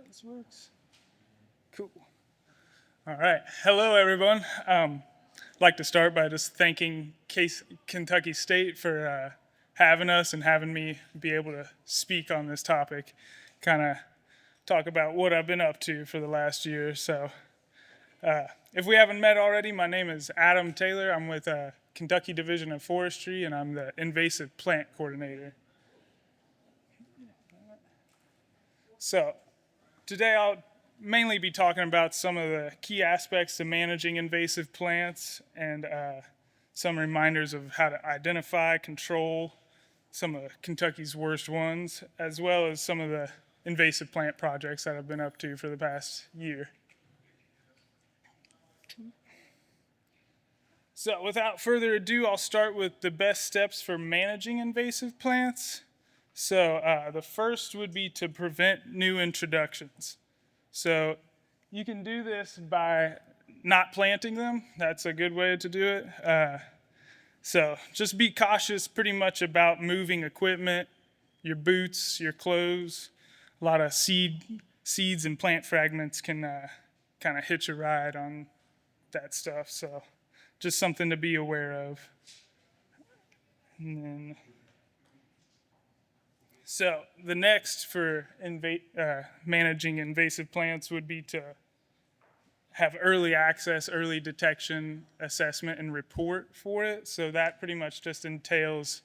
This works. Cool. All right. Hello, everyone. I'd like to start by just thanking Kentucky State for having us and having me be able to speak on this topic, kind of talk about what I've been up to for the last year. So, if we haven't met already, my name is Adam Taylor. I'm with Kentucky Division of Forestry, and I'm the invasive plant coordinator. So, today I'll mainly be talking about some of the key aspects to managing invasive plants and some reminders of how to identify, control some of Kentucky's worst ones, as well as some of the invasive plant projects that I've been up to for the past year. So without further ado, I'll start with the best steps for managing invasive plants. So the first would be to prevent new introductions. So you can do this by not planting them. That's a good way to do it. So just be cautious pretty much about moving equipment, your boots, your clothes. A lot of seeds and plant fragments can kind of hitch a ride on that stuff. So just something to be aware of. And then, so the next for managing invasive plants would be to have early access, early detection, assessment, and report for it. So that pretty much just entails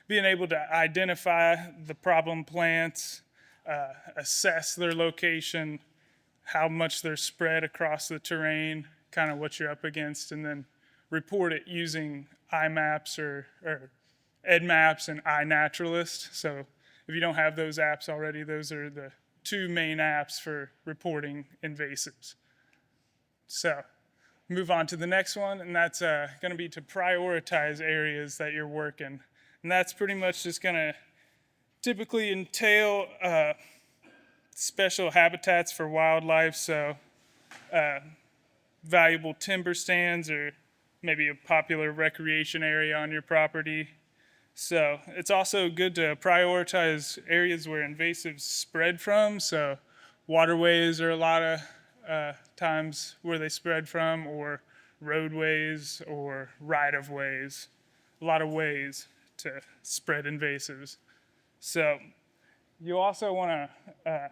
being able to identify the problem plants, assess their location, how much they're spread across the terrain, kind of what you're up against, and then report it using iMaps or EdMaps and iNaturalist. So if you don't have those apps already, those are the two main apps for reporting invasives. So move on to the next one, and that's going to be to prioritize areas that you're working. And that's pretty much just going to typically entail special habitats for wildlife, so valuable timber stands or maybe a popular recreation area on your property. So it's also good to prioritize areas where invasives spread from. So waterways are a lot of times where they spread from, or roadways or right-of-ways. A lot of ways to spread invasives. So you also want to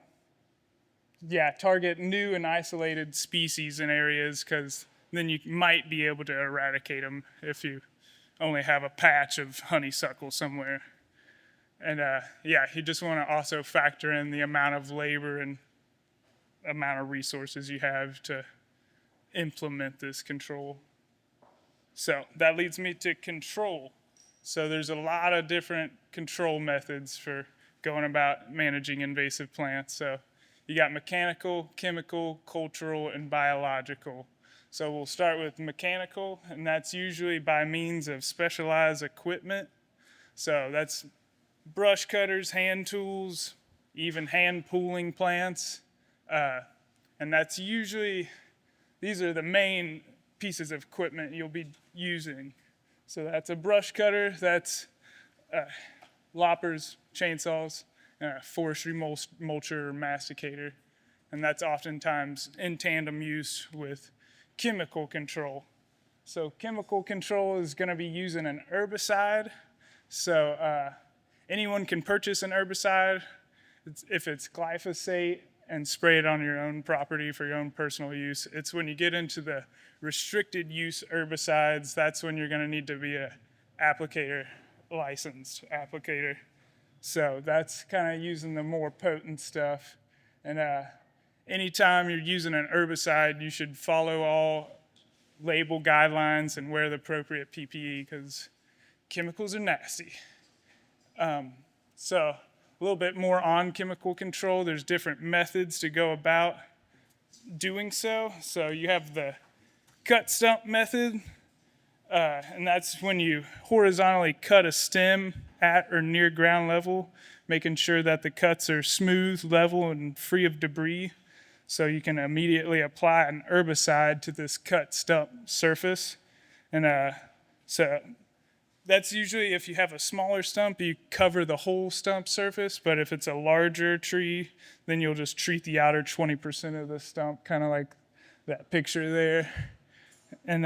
target new and isolated species in areas, because then you might be able to eradicate them if you only have a patch of honeysuckle somewhere. And you just want to also factor in the amount of labor and amount of resources you have to implement this control. So that leads me to control. So there's a lot of different control methods for going about managing invasive plants. So you got mechanical, chemical, cultural, and biological. So we'll start with mechanical, and that's usually by means of specialized equipment. So that's brush cutters, hand tools, even hand pulling plants. And that's usually, these are the main pieces of equipment you'll be using. So that's a brush cutter, that's loppers, chainsaws, and a forestry mulcher or masticator. And that's oftentimes in tandem use with chemical control. So chemical control is going to be using an herbicide. So anyone can purchase an herbicide if it's glyphosate and spray it on your own property for your own personal use. It's when you get into the restricted use herbicides, that's when you're going to need to be a licensed applicator. So that's kind of using the more potent stuff. And anytime you're using an herbicide, you should follow all label guidelines and wear the appropriate PPE, because chemicals are nasty. So a little bit more on chemical control. There's different methods to go about doing so. So you have the cut stump method, and that's when you horizontally cut a stem at or near ground level, making sure that the cuts are smooth, level, and free of debris. So you can immediately apply an herbicide to this cut stump surface. And so That's usually if you have a smaller stump, you cover the whole stump surface. But if it's a larger tree, then you'll just treat the outer 20% of the stump, kind of like that picture there. And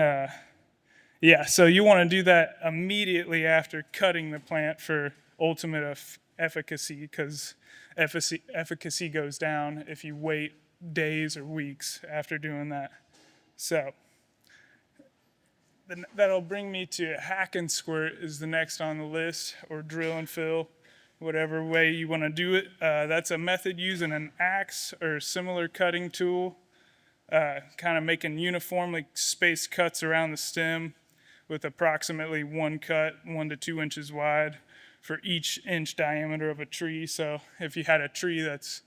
yeah, so you want to do that immediately after cutting the plant for ultimate efficacy, because efficacy goes down if you wait days or weeks after doing that. So that'll bring me to hack and squirt is the next on the list, or drill and fill, whatever way you want to do it. That's a method using an axe or similar cutting tool, kind of making uniformly spaced cuts around the stem with approximately one cut, 1 to 2 inches wide for each inch diameter of a tree. So if you had a tree that's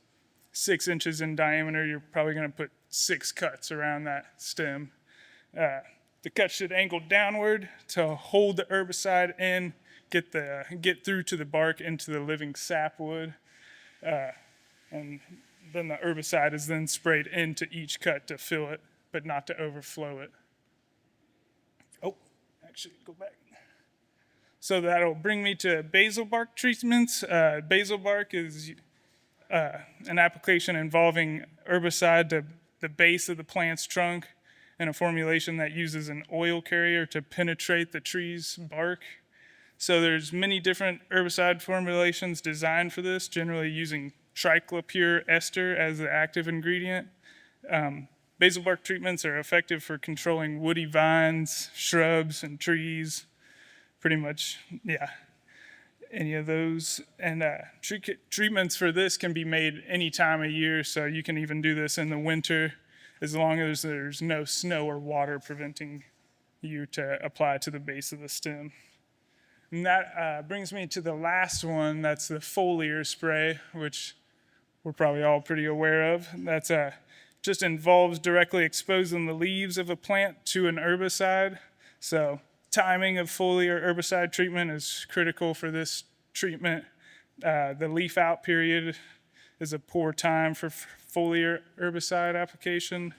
6 inches in diameter, you're probably going to put 6 cuts around that stem. The cut should angle downward to hold the herbicide in, get through to the bark into the living sapwood, and then the herbicide is then sprayed into each cut to fill it, but not to overflow it. Oh, actually, go back. So that'll bring me to basal bark treatments. Basal bark is an application involving herbicide to the base of the plant's trunk in a formulation that uses an oil carrier to penetrate the tree's bark. So there's many different herbicide formulations designed for this, generally using triclopyr ester as the active ingredient. Basal bark treatments are effective for controlling woody vines, shrubs, and trees. Pretty much, yeah, any of those. And treatments for this can be made any time of year, so you can even do this in the winter as long as there's no snow or water preventing you to apply to the base of the stem. And that brings me to the last one. That's the foliar spray, which we're probably all pretty aware of. That's just involves directly exposing the leaves of a plant to an herbicide. So timing of foliar herbicide treatment is critical for this treatment. The leaf out period is a poor time for foliar herbicide application.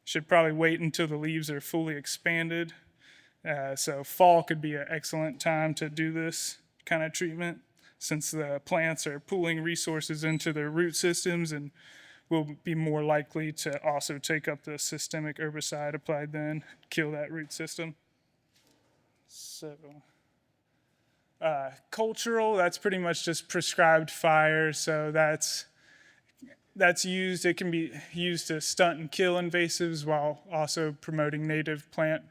Should probably wait until the leaves are fully expanded. So fall could be an excellent time to do this kind of treatment, since the plants are pooling resources into their root systems and will be more likely to also take up the systemic herbicide applied then, kill that root system. So cultural, that's pretty much just prescribed fire. So that's used. It can be used to stunt and kill invasives while also promoting native plant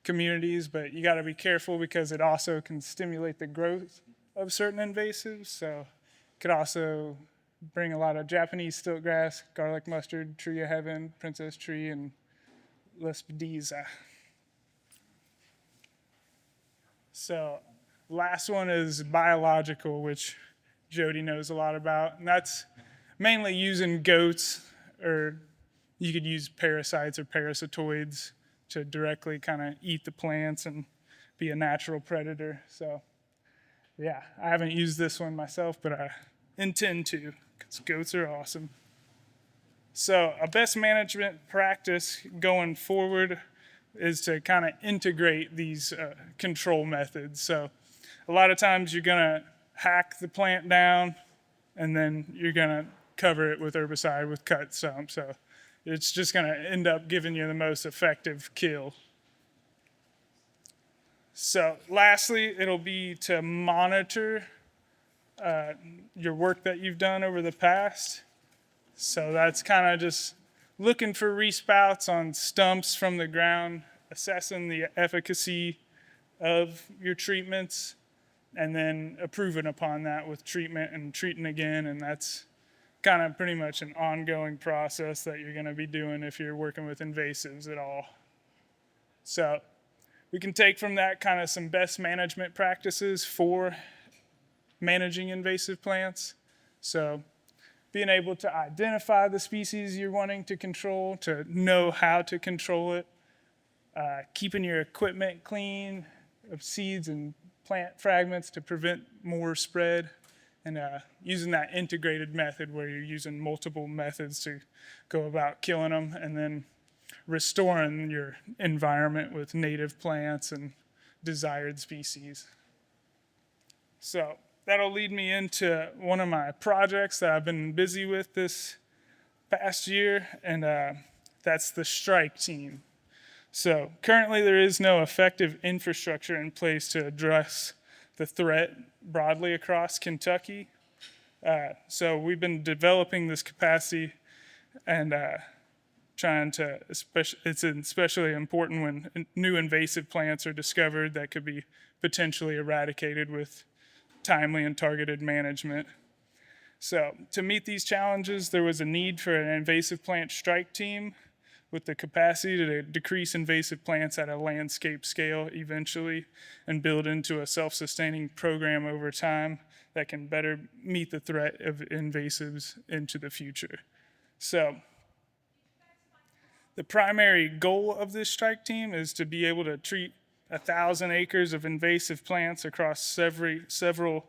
communities. But you got to be careful because it also can stimulate the growth of certain invasives. So it could also bring a lot of Japanese stiltgrass, garlic mustard, tree of heaven, princess tree, and lespedeza. So last one is biological, which Jody knows a lot about. And that's mainly using goats, or you could use parasites or parasitoids to directly kind of eat the plants and be a natural predator. So yeah, I haven't used this one myself, but I intend to, because goats are awesome. So a best management practice going forward is to kind of integrate these control methods. So a lot of times you're going to hack the plant down, and then you're going to cover it with herbicide with cut stump. So it's just going to end up giving you the most effective kill. So lastly, it'll be to monitor your work that you've done over the past. So that's kind of just looking for respouts on stumps from the ground, assessing the efficacy of your treatments, and then improving upon that with treatment and treating again. And that's kind of pretty much an ongoing process that you're going to be doing if you're working with invasives at all. So we can take from that kind of some best management practices for managing invasive plants. So being able to identify the species you're wanting to control, to know how to control it, keeping your equipment clean of seeds and plant fragments to prevent more spread, and using that integrated method where you're using multiple methods to go about killing them, and then restoring your environment with native plants and desired species. So that'll lead me into one of my projects that I've been busy with this past year, and that's the strike team. So currently there is no effective infrastructure in place to address the threat broadly across Kentucky. So we've been developing this capacity and trying to, it's especially important when new invasive plants are discovered that could be potentially eradicated with timely and targeted management. So to meet these challenges, there was a need for an invasive plant strike team with the capacity to decrease invasive plants at a landscape scale eventually and build into a self-sustaining program over time that can better meet the threat of invasives into the future. So the primary goal of this strike team is to be able to treat 1,000 acres of invasive plants across several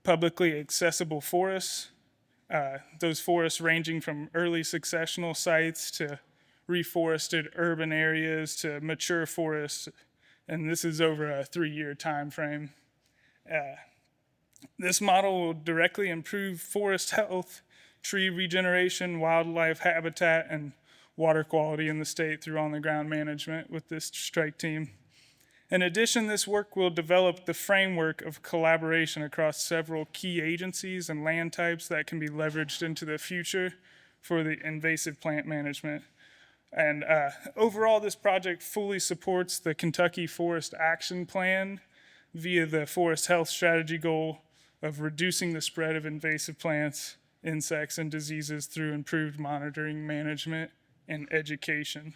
publicly accessible forests. Those forests ranging from early successional sites to reforested urban areas to mature forests, and this is over a 3-year time frame. This model will directly improve forest health, tree regeneration, wildlife habitat, and water quality in the state through on-the-ground management with this strike team. In addition, this work will develop the framework of collaboration across several key agencies and land types that can be leveraged into the future for the invasive plant management. And overall, this project fully supports the Kentucky Forest Action Plan via the forest health strategy goal of reducing the spread of invasive plants, insects, and diseases through improved monitoring, management, and education.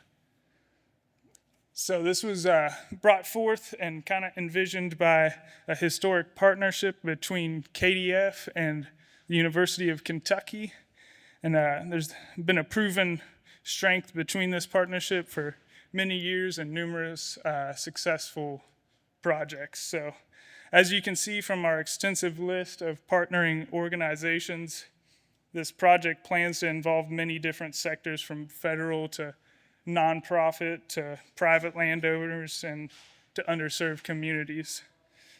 So this was brought forth and kind of envisioned by a historic partnership between KDF and the University of Kentucky. And there's been a proven strength between this partnership for many years and numerous successful projects. So as you can see from our extensive list of partnering organizations, this project plans to involve many different sectors from federal to nonprofit to private landowners and to underserved communities.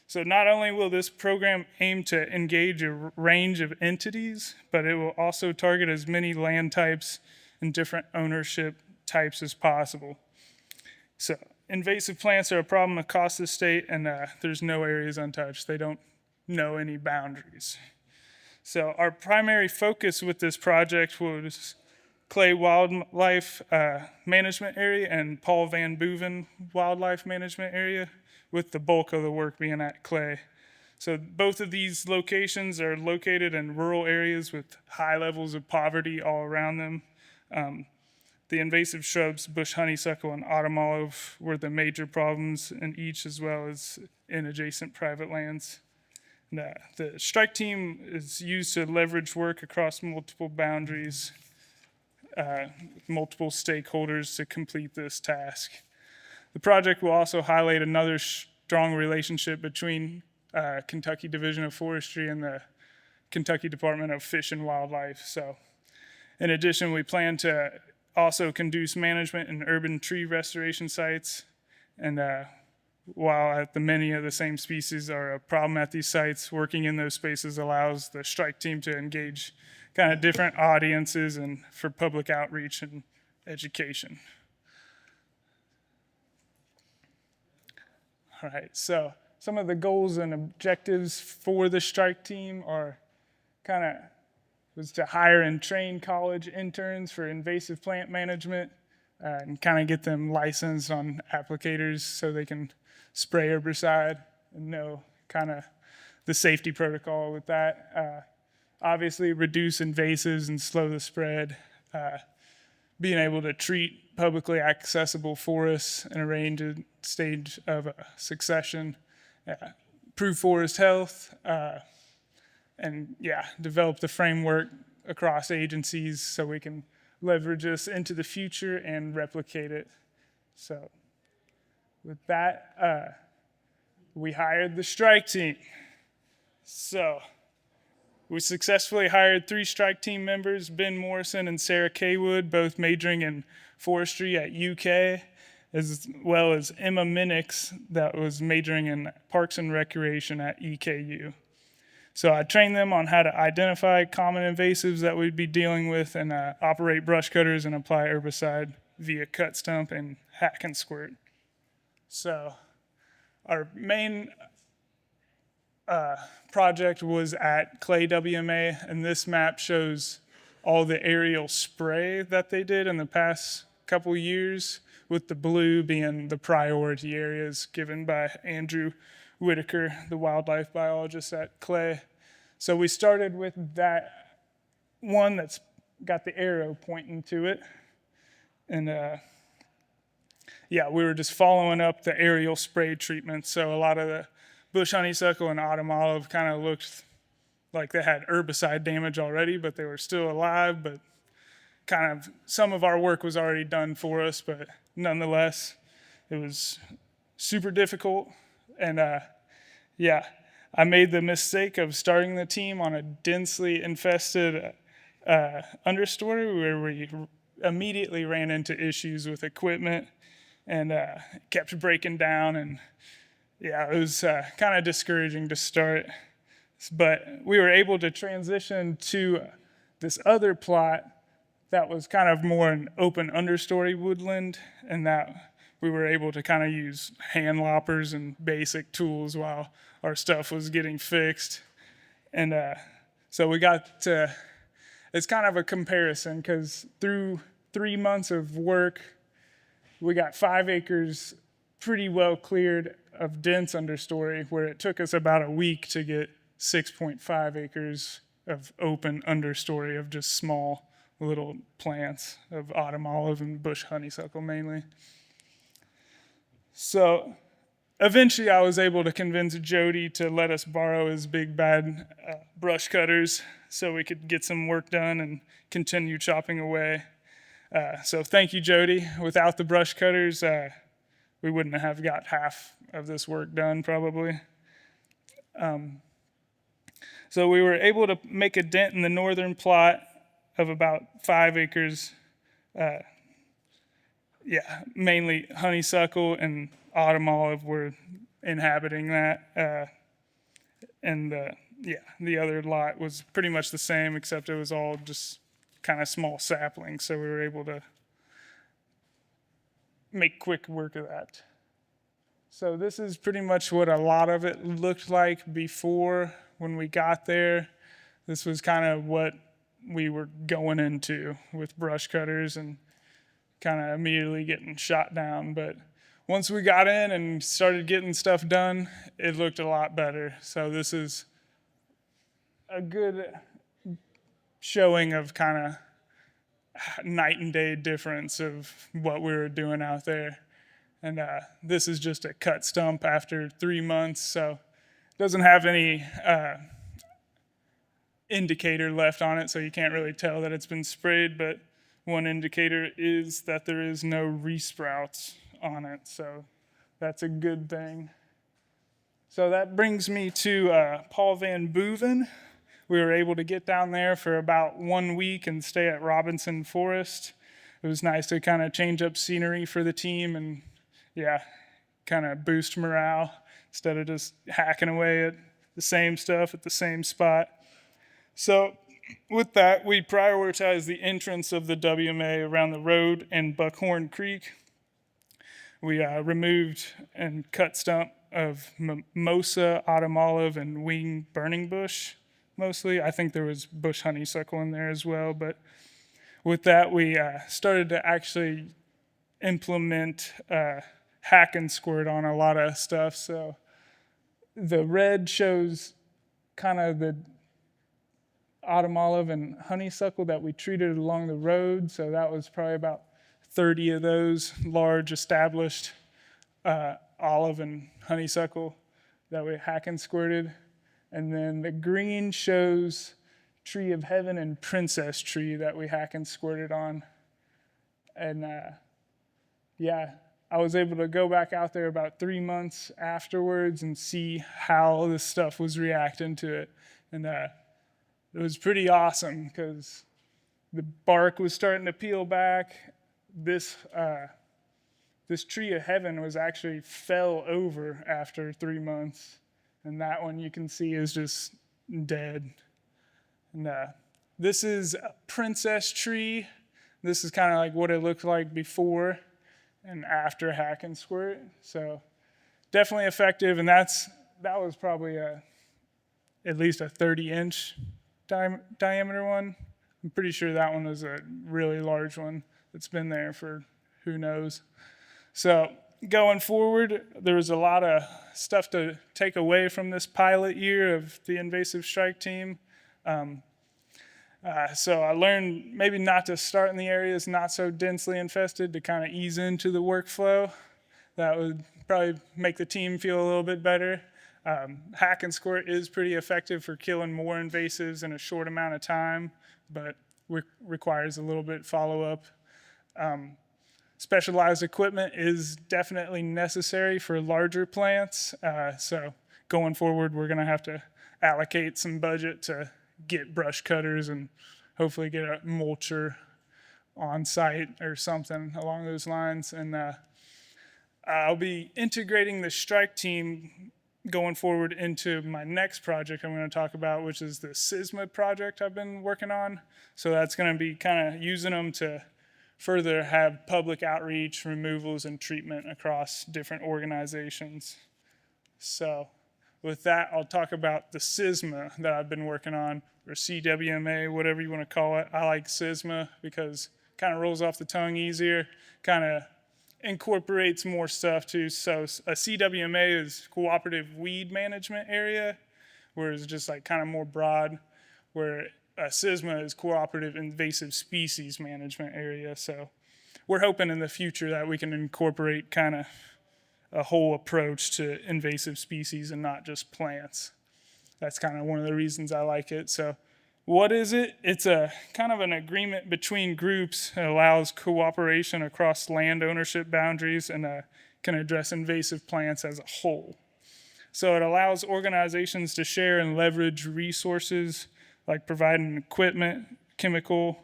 So not only will this program aim to engage a range of entities, but it will also target as many land types and different ownership types as possible. So invasive plants are a problem across the state, and there's no areas untouched. They don't know any boundaries. So our primary focus with this project was Clay Wildlife Management Area and Paul Van Boeven Wildlife Management Area, with the bulk of the work being at Clay. So both of these locations are located in rural areas with high levels of poverty all around them. The invasive shrubs, bush honeysuckle, and autumn olive were the major problems in each, as well as in adjacent private lands. The strike team is used to leverage work across multiple boundaries, multiple stakeholders to complete this task. The project will also highlight another strong relationship between Kentucky Division of Forestry and the Kentucky Department of Fish and Wildlife. So in addition, we plan to also conduce management in urban tree restoration sites. And while many of the same species are a problem at these sites, working in those spaces allows the strike team to engage kind of different audiences and for public outreach and education. All right, so some of the goals and objectives for the strike team are was to hire and train college interns for invasive plant management and kind of get them licensed on applicators so they can spray herbicide and know kind of the safety protocol with that. Obviously, reduce invasives and slow the spread. Being able to treat publicly accessible forests in a range of stage of succession. Improve forest health. And develop the framework across agencies so we can leverage this into the future and replicate it. So with that, we hired the strike team. So we successfully hired 3 strike team members, Ben Morrison and Sarah Kaywood, both majoring in forestry at UK, as well as Emma Minix that was majoring in Parks and Recreation at EKU. So I trained them on how to identify common invasives that we'd be dealing with and operate brush cutters and apply herbicide via cut stump and hack and squirt. So our main project was at Clay WMA, and this map shows all the aerial spray that they did in the past couple years, with the blue being the priority areas given by Andrew Whitaker, the wildlife biologist at Clay. So we started with that one that's got the arrow pointing to it. And we were just following up the aerial spray treatment. So a lot of the bush honeysuckle and autumn olive kind of looked like they had herbicide damage already, but they were still alive. But kind of some of our work was already done for us, but nonetheless, it was super difficult. And I made the mistake of starting the team on a densely infested understory where we immediately ran into issues with equipment and kept breaking down. And it was kind of discouraging to start. But we were able to transition to this other plot that was kind of more an open understory woodland, and that we were able to kind of use hand loppers and basic tools while our stuff was getting fixed. And so we got to, it's kind of a comparison because through 3 months of work, we got 5 acres pretty well cleared of dense understory, where it took us about a week to get 6.5 acres of open understory of just small little plants of autumn olive and bush honeysuckle mainly. So eventually I was able to convince Jody to let us borrow his big bad brush cutters so we could get some work done and continue chopping away. So thank you, Jody. Without the brush cutters, we wouldn't have got half of this work done probably. So we were able to make a dent in the northern plot of about 5 acres. Mainly honeysuckle and autumn olive were inhabiting that. And the other lot was pretty much the same, except it was all just kind of small saplings. So we were able to make quick work of that. So this is pretty much what a lot of it looked like before when we got there. This was kind of what we were going into with brush cutters and kind of immediately getting shot down. But once we got in and started getting stuff done, it looked a lot better. So this is a good showing of kind of night and day difference of what we were doing out there. And this is just a cut stump after 3 months, so it doesn't have any indicator left on it, so you can't really tell that it's been sprayed, but one indicator is that there is no resprouts on it, so that's a good thing. So that brings me to Paul Van Boeven. We were able to get down there for about 1 week and stay at Robinson Forest. It was nice to kind of change up scenery for the team and kind of boost morale instead of just hacking away at the same stuff at the same spot. So with that, we prioritized the entrance of the WMA around the road and Buckhorn Creek. We removed and cut stump of mimosa, autumn olive, and wing burning bush mostly. I think there was bush honeysuckle in there as well. But with that, we started to actually implement hack and squirt on a lot of stuff. So the red shows kind of the autumn olive and honeysuckle that we treated along the road. So that was probably about 30 of those large established olive and honeysuckle that we hack and squirted. And then the green shows Tree of Heaven and Princess Tree that we hack and squirted on. And I was able to go back out there about 3 months afterwards and see how this stuff was reacting to it. And it was pretty awesome because the bark was starting to peel back. This this tree of heaven was actually fell over after 3 months. And that one you can see is just dead. And this is a princess tree. This is kind of like what it looked like before and after Hack and Squirt. So definitely effective. And that was probably at least a 30-inch diameter one. I'm pretty sure that one was a really large one that's been there for who knows. So going forward, there was a lot of stuff to take away from this pilot year of the invasive strike team. So I learned maybe not to start in the areas not so densely infested to kind of ease into the workflow. That would probably make the team feel a little bit better. Hack and Squirt is pretty effective for killing more invasives in a short amount of time, but requires a little bit follow-up. Specialized equipment is definitely necessary for larger plants. So going forward, we're going to have to allocate some budget to get brush cutters and hopefully get a mulcher on site or something along those lines. And I'll be integrating the strike team going forward into my next project I'm going to talk about, which is the SYSMA project I've been working on. So that's going to be kind of using them to further have public outreach, removals, and treatment across different organizations. So with that, I'll talk about the SYSMA that I've been working on, or CWMA, whatever you want to call it. I like SYSMA because it kind of rolls off the tongue easier, kind of incorporates more stuff too. So a CWMA is cooperative weed management area, where it's just like kind of more broad, where SYSMA is cooperative invasive species management area. So we're hoping in the future that we can incorporate kind of a whole approach to invasive species and not just plants. That's kind of one of the reasons I like it. So what is it? It's a kind of an agreement between groups that allows cooperation across land ownership boundaries and can address invasive plants as a whole. So it allows organizations to share and leverage resources like providing equipment, chemical,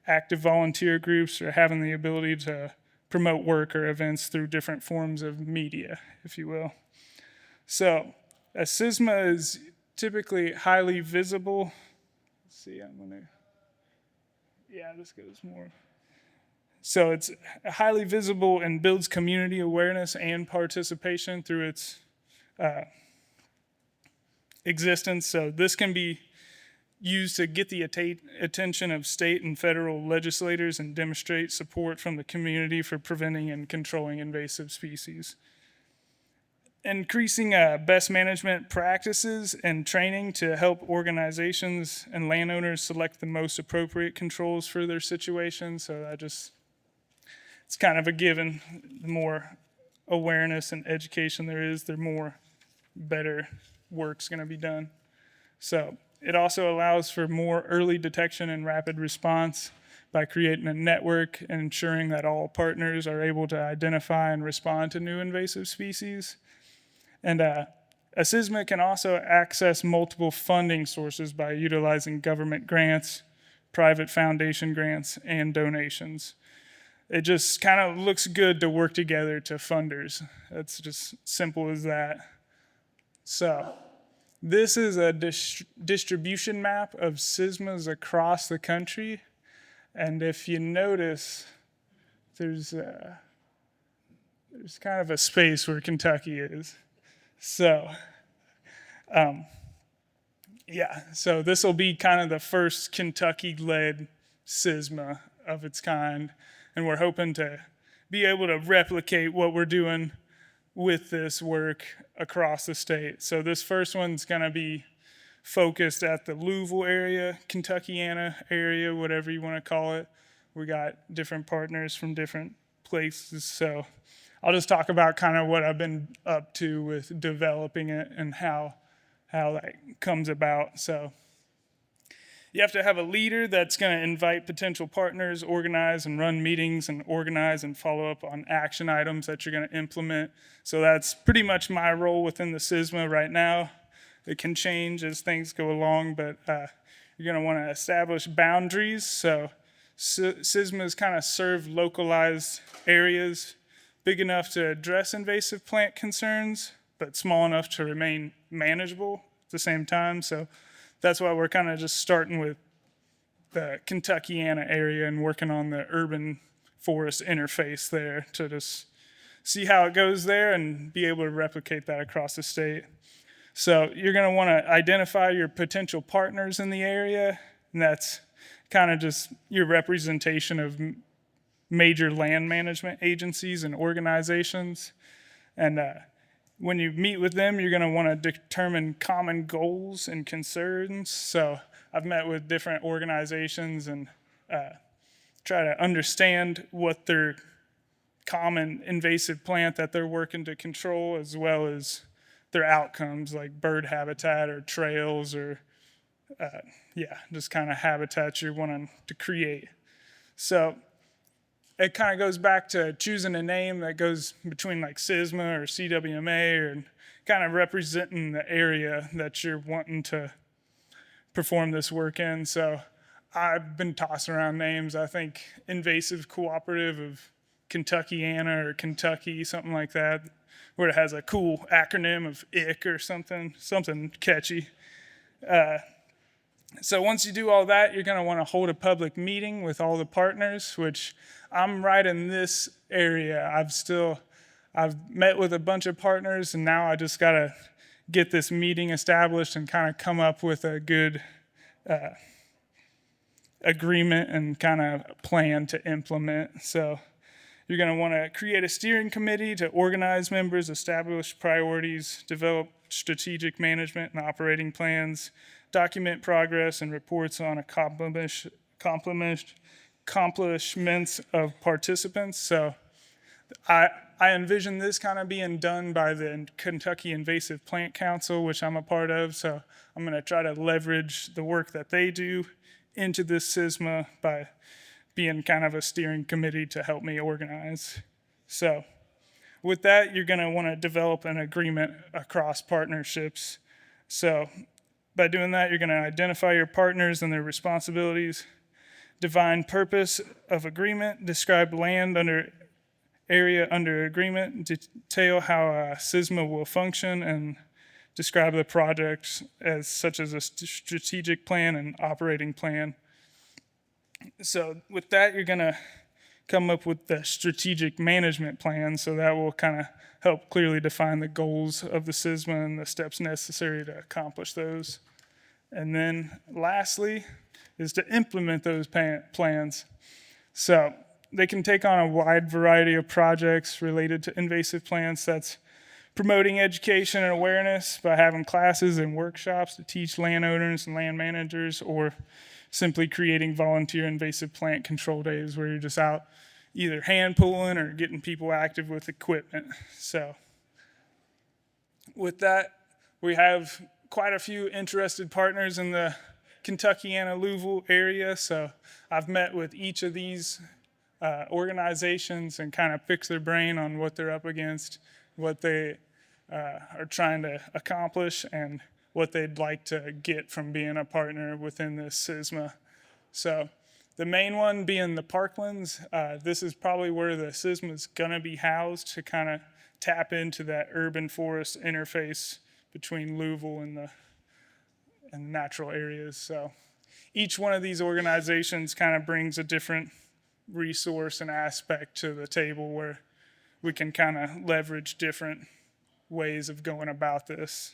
active volunteer groups, or having the ability to promote work or events through different forms of media, if you will. So a SYSMA is typically highly visible. Let's see, this goes more. So it's highly visible and builds community awareness and participation through its existence. So this can be used to get the attention of state and federal legislators and demonstrate support from the community for preventing and controlling invasive species. Increasing best management practices and training to help organizations and landowners select the most appropriate controls for their situation. So it's kind of a given. The more awareness and education there is, the more better work's going to be done. So it also allows for more early detection and rapid response by creating a network and ensuring that all partners are able to identify and respond to new invasive species. And a SYSMA can also access multiple funding sources by utilizing government grants, private foundation grants, and donations. It just kind of looks good to work together to funders. It's just simple as that. So this is a distribution map of SYSMAs across the country. And if you notice, there's kind of a space where Kentucky is. So, so this will be kind of the first Kentucky-led SYSMA of its kind. And we're hoping to be able to replicate what we're doing with this work across the state. So this first one's going to be focused at the Louisville area, Kentuckiana area, whatever you want to call it. We got different partners from different places. So I'll just talk about kind of what I've been up to with developing it and how that comes about. So you have to have a leader that's going to invite potential partners, organize and run meetings, and organize and follow up on action items that you're going to implement. So that's pretty much my role within the SYSMA right now. It can change as things go along, but you're going to want to establish boundaries. So SYSMAs kind of serve localized areas, big enough to address invasive plant concerns, but small enough to remain manageable at the same time. So that's why we're kind of just starting with the Kentuckiana area and working on the urban forest interface there to just see how it goes there and be able to replicate that across the state. So you're going to want to identify your potential partners in the area, and that's kind of just your representation of major land management agencies and organizations. And when you meet with them, you're going to want to determine common goals and concerns. So I've met with different organizations and try to understand what their common invasive plant that they're working to control, as well as their outcomes like bird habitat or trails or just kind of habitats you're wanting to create. So it kind of goes back to choosing a name that goes between like SYSMA or CWMA, or kind of representing the area that you're wanting to perform this work in. So I've been tossing around names. I think Invasive Cooperative of Kentuckiana or Kentucky, something like that, where it has a cool acronym of IC or something catchy. So once you do all that, you're going to want to hold a public meeting with all the partners, which I'm right in this area. I've met with a bunch of partners, and now I just got to get this meeting established and kind of come up with a good agreement and kind of plan to implement. So you're going to want to create a steering committee to organize members, establish priorities, develop strategic management and operating plans, document progress and reports on accomplishments of participants. So I envision this kind of being done by the Kentucky Invasive Plant Council, which I'm a part of. So I'm going to try to leverage the work that they do into this SYSMA by being kind of a steering committee to help me organize. So with that, you're going to want to develop an agreement across partnerships. So by doing that, you're going to identify your partners and their responsibilities, define purpose of agreement, describe land under area under agreement, detail how SYSMA will function, and describe the project as such as a strategic plan and operating plan. So with that, you're going to come up with the strategic management plan. So that will kind of help clearly define the goals of the SYSMA and the steps necessary to accomplish those. And then lastly is to implement those plans. So they can take on a wide variety of projects related to invasive plants. That's promoting education and awareness by having classes and workshops to teach landowners and land managers, or simply creating volunteer invasive plant control days where you're just out either hand pulling or getting people active with equipment. So with that, we have quite a few interested partners in the Kentuckiana Louisville area. So I've met with each of these organizations and kind of picked their brain on what they're up against, what they are trying to accomplish, and what they'd like to get from being a partner within this SYSMA. So the main one being the Parklands. This is probably where the SYSMA is going to be housed to kind of tap into that urban forest interface between Louisville and the natural areas. So each one of these organizations kind of brings a different resource and aspect to the table where we can kind of leverage different ways of going about this.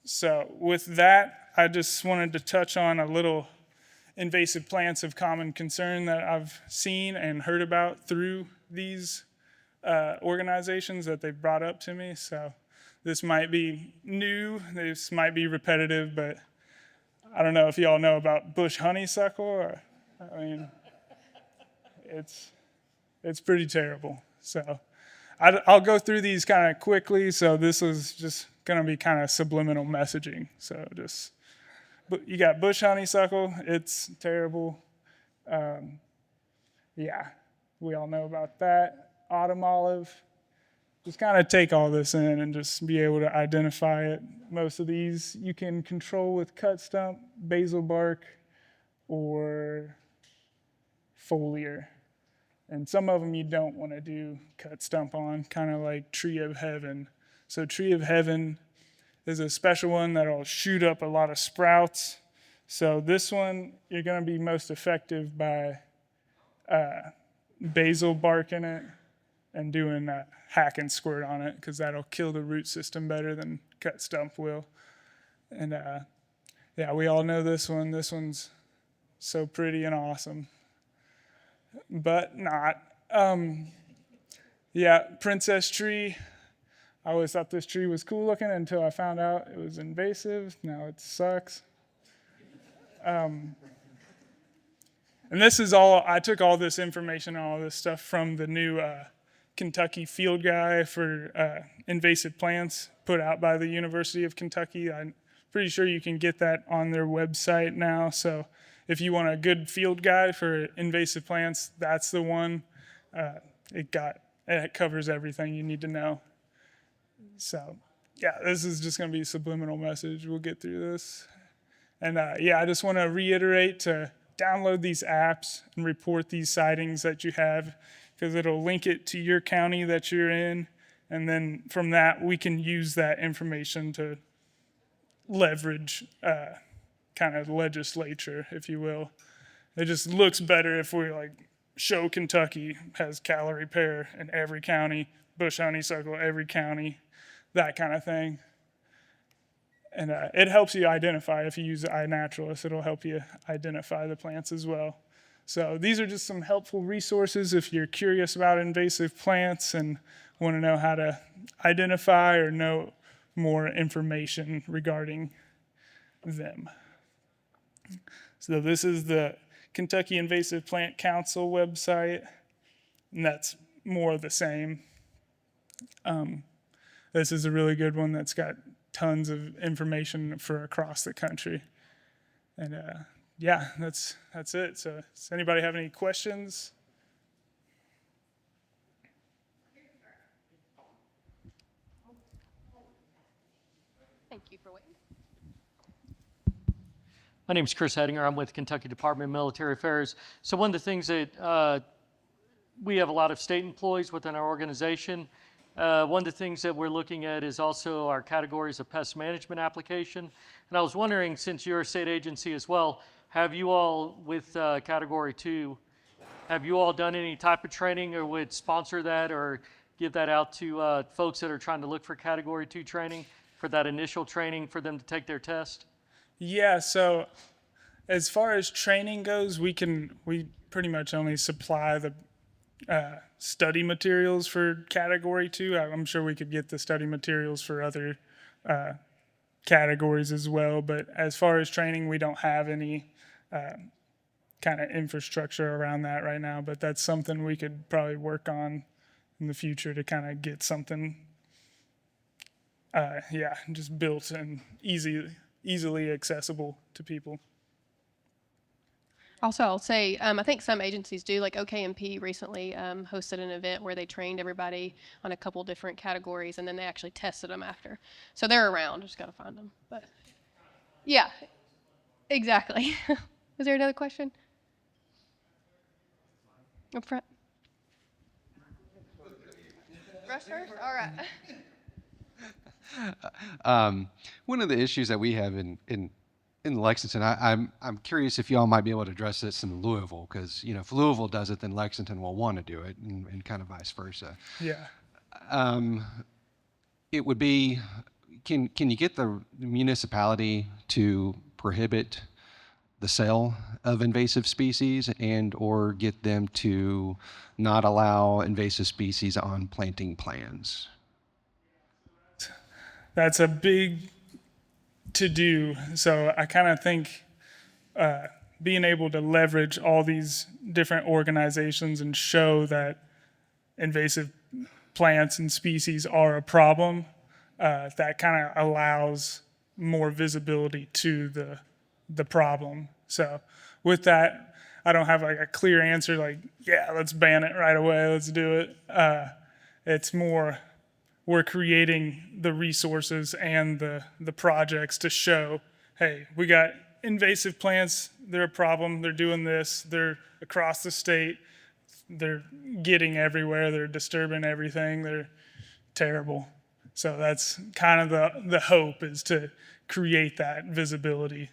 So with that, I just wanted to touch on a little invasive plants of common concern that I've seen and heard about through these organizations that they've brought up to me. So this might be new, this might be repetitive, but I don't know if y'all know about bush honeysuckle. Or, I mean, it's pretty terrible. So I'll go through these kind of quickly. So this is just going to be kind of subliminal messaging. So but you got bush honeysuckle. It's terrible. We all know about that. Autumn olive. Just kind of take all this in and just be able to identify it. Most of these you can control with cut stump, basil bark, or foliar. And some of them you don't want to do cut stump on, kind of like Tree of Heaven. So Tree of Heaven is a special one that'll shoot up a lot of sprouts. So this one, you're going to be most effective by basil bark in it and doing hack and squirt on it, because that'll kill the root system better than cut stump will. And yeah, we all know this one. This one's so pretty and awesome, but not. Yeah, Princess Tree. I always thought this tree was cool looking until I found out it was invasive. Now it sucks. And this is all, I took all this information, all this stuff from the new Kentucky field guide for invasive plants put out by the University of Kentucky. I'm pretty sure you can get that on their website now. So if you want a good field guide for invasive plants, that's the one. It covers everything you need to know. So yeah, this is just going to be a subliminal message. We'll get through this. And yeah, I just want to reiterate to download these apps and report these sightings that you have, because it'll link it to your county that you're in. And then from that, we can use that information to leverage kind of legislature, if you will. It just looks better if we like show Kentucky has calorie pear in every county, bush honeysuckle every county, that kind of thing. And it helps you identify. If you use iNaturalist, it'll help you identify the plants as well. So these are just some helpful resources if you're curious about invasive plants and want to know how to identify or know more information regarding them. So this is the Kentucky Invasive Plant Council website, and that's more of the same. This is a really good one that's got tons of information for across the country. And yeah, that's it. So does anybody have any questions? Thank you for waiting. My name is Chris Hedinger. I'm with Kentucky Department of Military Affairs. So one of the things that we have a lot of state employees within our organization. One of the things that we're looking at is also our categories of pest management application. And I was wondering, since you're a state agency as well, have you all, with Category 2, have you all done any type of training or would sponsor that or give that out to folks that are trying to look for Category 2 training, for that initial training for them to take their test? Yeah, so as far as training goes, we pretty much only supply the study materials for Category 2. I'm sure we could get the study materials for other categories as well, but as far as training, we don't have any kind of infrastructure around that right now, but that's something we could probably work on in the future to kind of get something just built and easily accessible to people. Also, I'll say, I think some agencies do, like OKMP recently hosted an event where they trained everybody on a couple different categories, and then they actually tested them after. So they're around, just gotta find them. But yeah, exactly. Was there another question? Up front. Rush first? All right. One of the issues that we have in Lexington, I'm curious if y'all might be able to address this in Louisville, because if Louisville does it, then Lexington will want to do it, and kind of vice versa. Yeah. It would be, can you get the municipality to prohibit the sale of invasive species and or get them to not allow invasive species on planting plans? That's a big to do. So I kind of think being able to leverage all these different organizations and show that invasive plants and species are a problem, that kind of allows more visibility to the problem. So with that, I don't have like a clear answer like, yeah, let's ban it right away, let's do it. It's more, we're creating the resources and the projects to show, hey, we got invasive plants, they're a problem, they're doing this, they're across the state, they're getting everywhere. They're disturbing everything. They're terrible. So that's kind of the hope, is to create that visibility.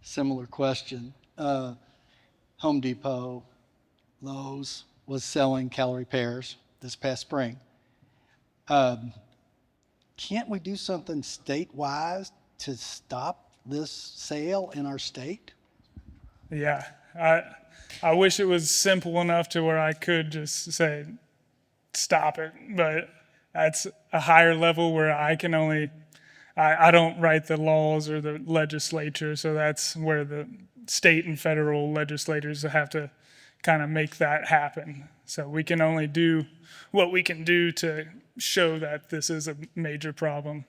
Similar question. Home Depot, Lowe's was selling calorie pairs this past spring. Can't we do something state-wise to stop this sale in our state? Yeah, I wish it was simple enough to where I could just say stop it, but that's a higher level where I can only I don't write the laws or the legislature, so that's where the state and federal legislators have to kind of make that happen. So we can only do what we can do to show that this is a major problem.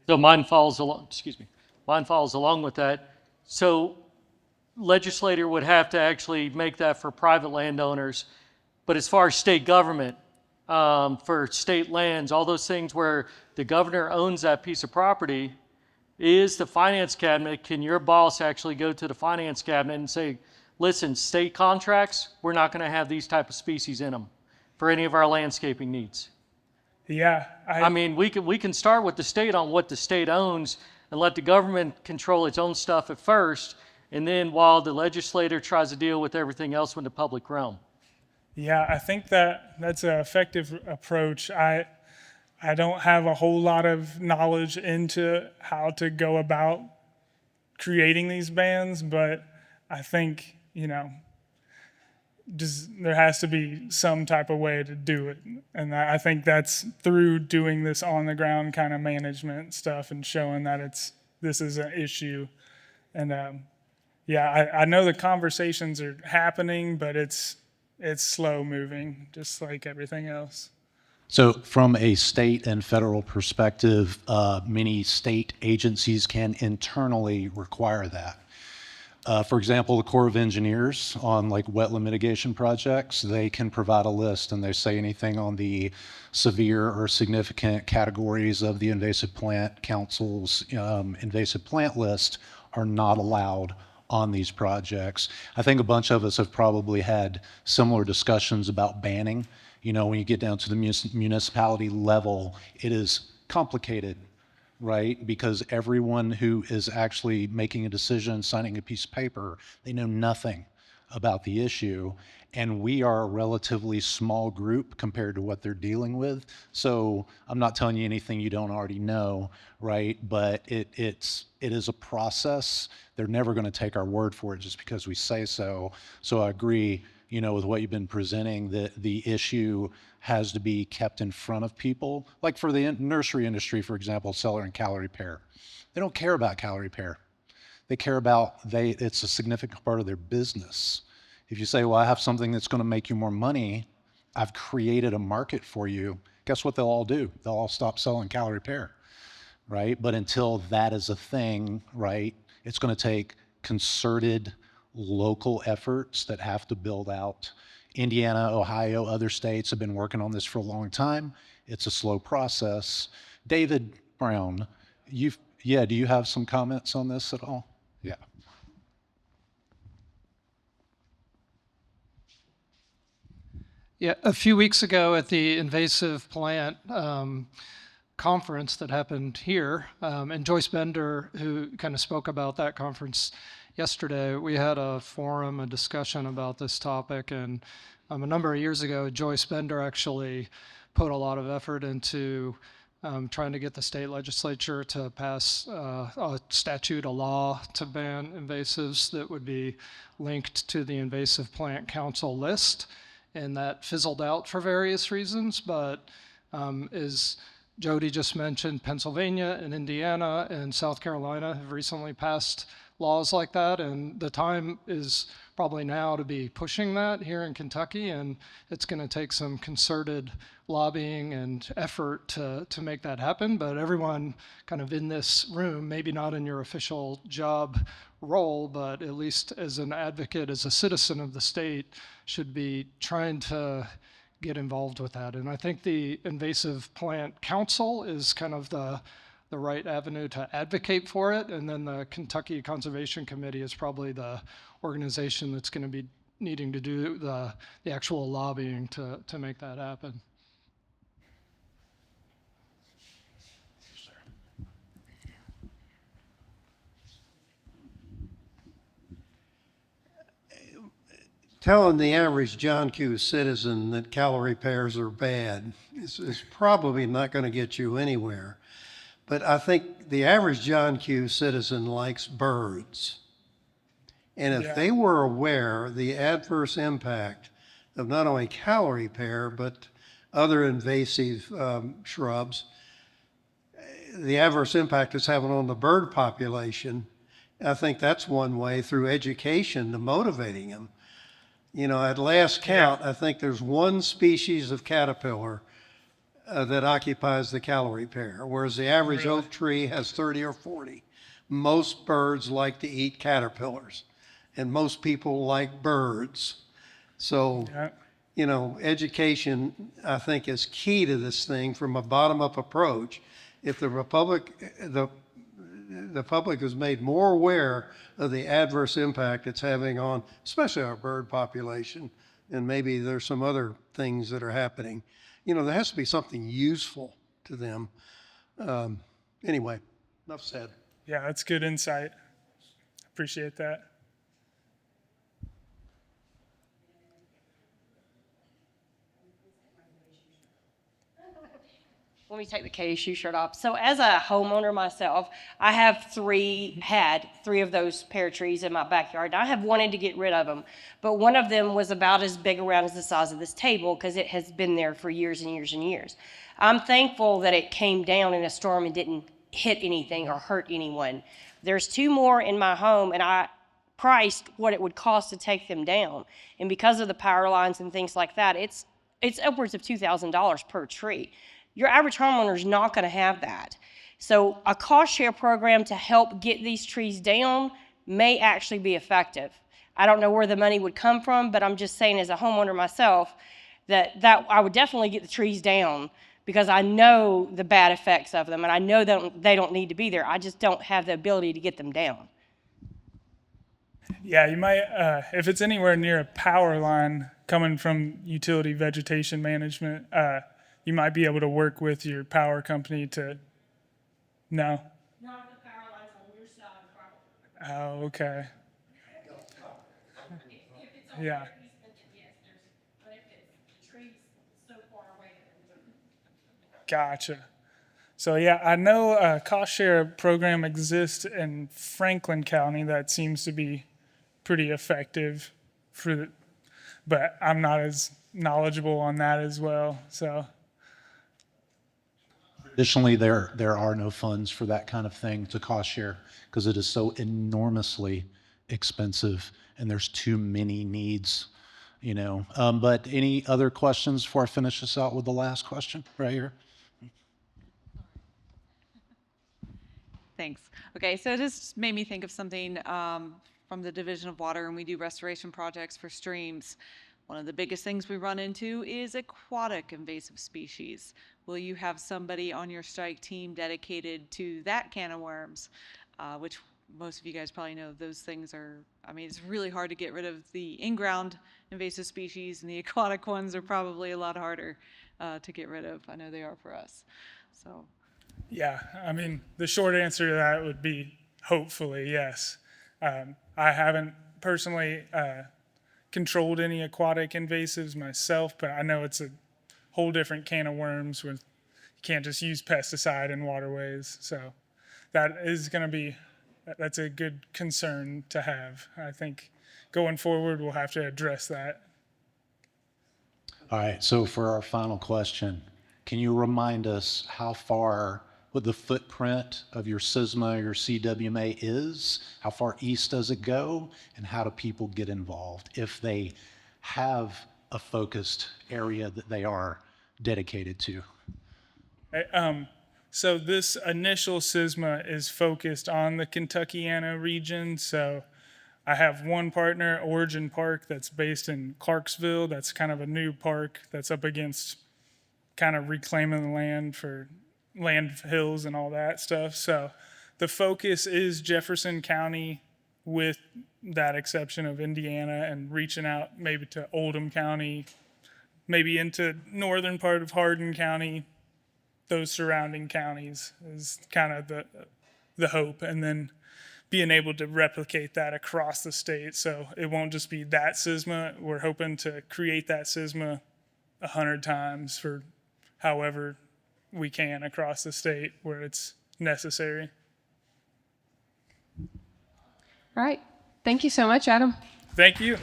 So mine follows along, excuse me, mine follows along with that. So legislator would have to actually make that for private landowners. But as far as state government, for state lands, all those things where the governor owns that piece of property, is the finance cabinet, can your boss actually go to the finance cabinet and say, listen, state contracts, we're not going to have these type of species in them for any of our landscaping needs? Yeah, I mean, we can start with the state on what the state owns and let the government control its own stuff at first, and then while the legislator tries to deal with everything else in the public realm. Yeah, I think that's an effective approach. I don't have a whole lot of knowledge into how to go about creating these bans, but I think, there has to be some type of way to do it. And I think that's through doing this on the ground kind of management stuff and showing that this is an issue. And I know the conversations are happening, but it's slow moving, just like everything else. So from a state and federal perspective, many state agencies can internally require that. For example, the Corps of Engineers on like wetland mitigation projects, they can provide a list, and they say anything on the severe or significant categories of the Invasive Plant Council's invasive plant list are not allowed on these projects. I think a bunch of us have probably had similar discussions about banning. When you get down to the municipality level, it is complicated, right? Because everyone who is actually making a decision, signing a piece of paper, they know nothing about the issue. And we are a relatively small group compared to what they're dealing with. So I'm not telling you anything you don't already know, right? But it is a process. They're never going to take our word for it just because we say so. So I agree, with what you've been presenting, that the issue has to be kept in front of people. Like for the nursery industry, for example, cellar and calorie pair. They don't care about calorie pair. They care about, it's a significant part of their business. If you say, well, I have something that's going to make you more money, I've created a market for you, guess what they'll all do? They'll all stop selling calorie pair, right? But until that is a thing, right, it's going to take concerted local efforts that have to build out. Indiana, Ohio, other states have been working on this for a long time. It's a slow process. David Brown, do you have some comments on this at all? Yeah. Yeah, a few weeks ago at the invasive plant conference that happened here, and Joyce Bender, who kind of spoke about that conference yesterday, we had a forum, a discussion about this topic, and a number of years ago, Joyce Bender actually put a lot of effort into trying to get the state legislature to pass a statute, a law to ban invasives that would be linked to the Invasive Plant Council list. And that fizzled out for various reasons, but as Jody just mentioned, Pennsylvania and Indiana and South Carolina have recently passed laws like that, and the time is probably now to be pushing that here in Kentucky, and it's going to take some concerted lobbying and effort to make that happen. But everyone kind of in this room, maybe not in your official job role, but at least as an advocate, as a citizen of the state, should be trying to get involved with that. And I think the Invasive Plant Council is kind of the the right avenue to advocate for it. And then the Kentucky Conservation Committee is probably the organization that's going to be needing to do the actual lobbying to make that happen. Telling the average John Q. citizen that calorie pairs are bad is probably not going to get you anywhere. But I think the average John Q. citizen likes birds. And if Yeah. they were aware the adverse impact of not only calorie pair, but other invasive shrubs, the adverse impact it's having on the bird population, I think that's one way through education to motivating them. You know, at last count, I think there's one species of caterpillar that occupies the calorie pair, whereas the average Really? oak tree has 30 or 40. Most birds like to eat caterpillars, and most people like birds. So, Yeah. you know, education, I think, is key to this thing from a bottom-up approach. If the public is made more aware of the adverse impact it's having on, especially our bird population, and maybe there's some other things that are happening. You know, there has to be something useful to them. Anyway, enough said. Yeah, that's good insight. Appreciate that. Let me take the KSU shirt off. So as a homeowner myself, I had three of those pear trees in my backyard. I have wanted to get rid of them, but one of them was about as big around as the size of this table because it has been there for years and years and years. I'm thankful that it came down in a storm and didn't hit anything or hurt anyone. There's two more in my home, and I priced what it would cost to take them down. And because of the power lines and things like that, it's upwards of $2,000 per tree. Your average homeowner is not going to have that. So a cost share program to help get these trees down may actually be effective. I don't know where the money would come from, but I'm just saying as a homeowner myself that I would definitely get the trees down because I know the bad effects of them and I know that they don't need to be there. I just don't have the ability to get them down. Yeah, you might, if it's anywhere near a power line coming from utility vegetation management, you might be able to work with your power company to, no? Not the power lines on your side of the property. Oh, okay. If it's on Yeah. your easement, yes, but if it's the trees so far away. Gotcha. So yeah, I know a cost share program exists in Franklin County that seems to be pretty effective but I'm not as knowledgeable on that as well. So Additionally, there are no funds for that kind of thing to cost share because it is so enormously expensive and there's too many needs, you know. But any other questions before I finish this out with the last question right here? Thanks. Okay, so it just made me think of something from the Division of Water, and we do restoration projects for streams. One of the biggest things we run into is aquatic invasive species. Will you have somebody on your strike team dedicated to that can of worms, which most of you guys probably know those things are, I mean, it's really hard to get rid of the in-ground invasive species, and the aquatic ones are probably a lot harder to get rid of. I know they are for us. So. yeah, I mean, the short answer to that would be hopefully, yes. I haven't personally controlled any aquatic invasives myself, but I know it's a whole different can of worms when you can't just use pesticide in waterways. So that is going to be, that's a good concern to have. I think going forward, we'll have to address that. All right, so for our final question, can you remind us how far what the footprint of your SISMA, your CWMA is? How far east does it go? And how do people get involved if they have a focused area that they are dedicated to? So this initial SISMA is focused on the Kentuckiana region. So I have one partner, Origin Park, that's based in Clarksville. That's kind of a new park that's up against kind of reclaiming the land for landfills and all that stuff. So the focus is Jefferson County, with that exception of Indiana, and reaching out maybe to Oldham County, maybe into northern part of Hardin County, those surrounding counties is kind of the hope, and then being able to replicate that across the state. So it won't just be that SISMA. We're hoping to create that SISMA 100 times for however we can across the state where it's necessary. All right. Thank you so much, Adam. Thank you.